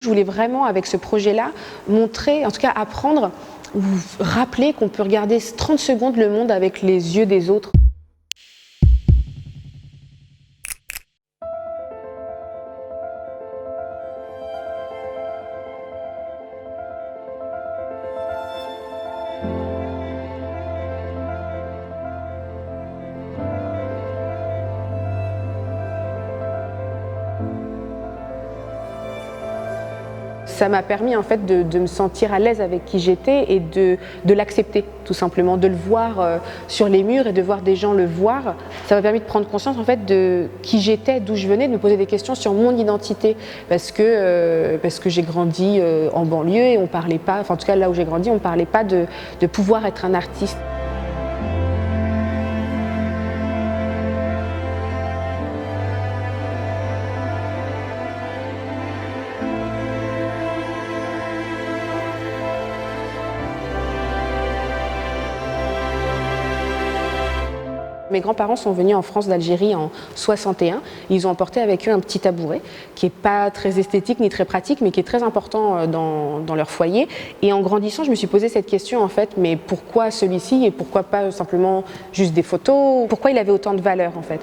Je voulais vraiment, avec ce projet-là, montrer, en tout cas apprendre, ou rappeler qu'on peut regarder 30 secondes le monde avec les yeux des autres. Ça m'a permis en fait de me sentir à l'aise avec qui j'étais et de l'accepter tout simplement, de le voir sur les murs et de voir des gens le voir. Ça m'a permis de prendre conscience en fait de qui j'étais, d'où je venais, de me poser des questions sur mon identité parce que j'ai grandi en banlieue et on parlait pas, enfin en tout cas là où j'ai grandi, on parlait pas de pouvoir être un artiste. Mes grands-parents sont venus en France d'Algérie en 61. Ils ont emporté avec eux un petit tabouret qui n'est pas très esthétique ni très pratique, mais qui est très important dans leur foyer. Et en grandissant, je me suis posé cette question en fait, mais pourquoi celui-ci et pourquoi pas simplement juste des photos? Pourquoi il avait autant de valeur en fait?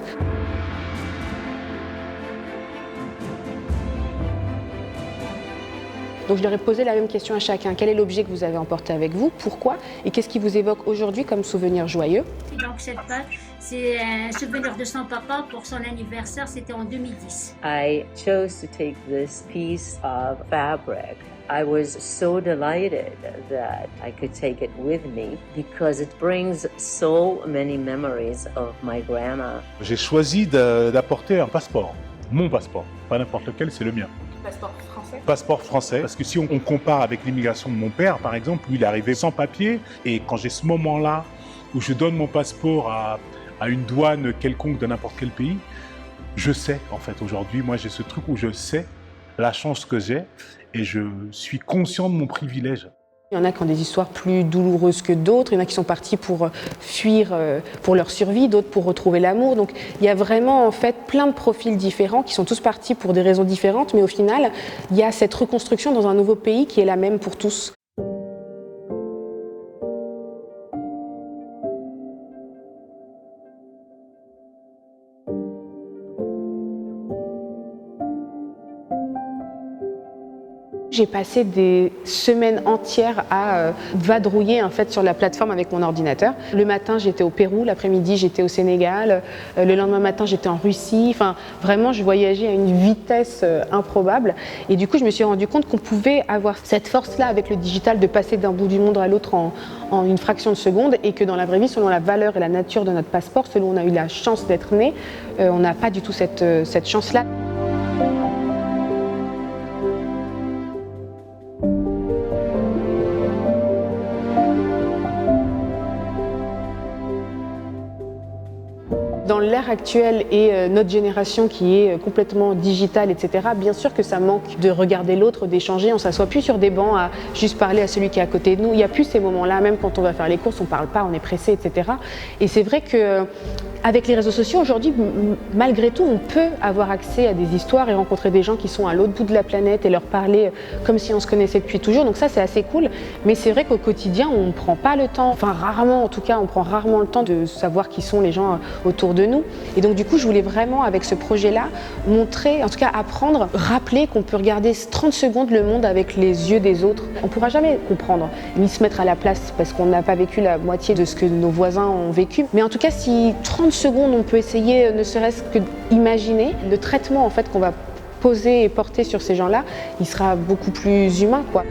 Donc je leur ai posé la même question à chacun. Quel est l'objet que vous avez emporté avec vous? Pourquoi? Et qu'est-ce qui vous évoque aujourd'hui comme souvenir joyeux? Donc cette pâte, c'est un souvenir de son papa pour son anniversaire, c'était en 2010. I chose to take this piece of fabric. I was so delighted that I could take it with me because it brings so many memories of my grandma. J'ai choisi d'apporter un passeport, mon passeport, pas n'importe lequel, c'est le mien. Passeport français. Passeport français, parce que si on compare avec l'immigration de mon père, par exemple, lui il est arrivé sans papier, et quand j'ai ce moment-là où je donne mon passeport à une douane quelconque de n'importe quel pays, je sais en fait aujourd'hui, moi j'ai ce truc où je sais la chance que j'ai et je suis conscient de mon privilège. Il y en a qui ont des histoires plus douloureuses que d'autres, il y en a qui sont partis pour fuir pour leur survie, d'autres pour retrouver l'amour. Donc il y a vraiment en fait plein de profils différents qui sont tous partis pour des raisons différentes, mais au final, il y a cette reconstruction dans un nouveau pays qui est la même pour tous. J'ai passé des semaines entières à vadrouiller en fait sur la plateforme avec mon ordinateur. Le matin, j'étais au Pérou, l'après-midi, j'étais au Sénégal, le lendemain matin, j'étais en Russie. Enfin, vraiment, je voyageais à une vitesse improbable. Et du coup, je me suis rendu compte qu'on pouvait avoir cette force-là avec le digital de passer d'un bout du monde à l'autre en une fraction de seconde et que dans la vraie vie, selon la valeur et la nature de notre passeport, selon on a eu la chance d'être né, on n'a pas du tout cette chance-là. Dans l'ère actuelle et notre génération qui est complètement digitale, etc., bien sûr que ça manque de regarder l'autre, d'échanger. On ne s'assoit plus sur des bancs à juste parler à celui qui est à côté de nous. Il n'y a plus ces moments-là, même quand on va faire les courses, on ne parle pas, on est pressé, etc. Et c'est vrai qu'avec les réseaux sociaux, aujourd'hui, malgré tout, on peut avoir accès à des histoires et rencontrer des gens qui sont à l'autre bout de la planète et leur parler comme si on se connaissait depuis toujours. Donc ça, c'est assez cool. Mais c'est vrai qu'au quotidien, on ne prend pas le temps, enfin rarement en tout cas, on prend rarement le temps de savoir qui sont les gens autour de nous. Et donc du coup, je voulais vraiment, avec ce projet-là, montrer, en tout cas apprendre, rappeler qu'on peut regarder 30 secondes le monde avec les yeux des autres. On ne pourra jamais comprendre, ni se mettre à la place, parce qu'on n'a pas vécu la moitié de ce que nos voisins ont vécu. Mais en tout cas, si 30 secondes, on peut essayer, ne serait-ce que d'imaginer le traitement en fait, qu'on va poser et porter sur ces gens-là, il sera beaucoup plus humain, quoi.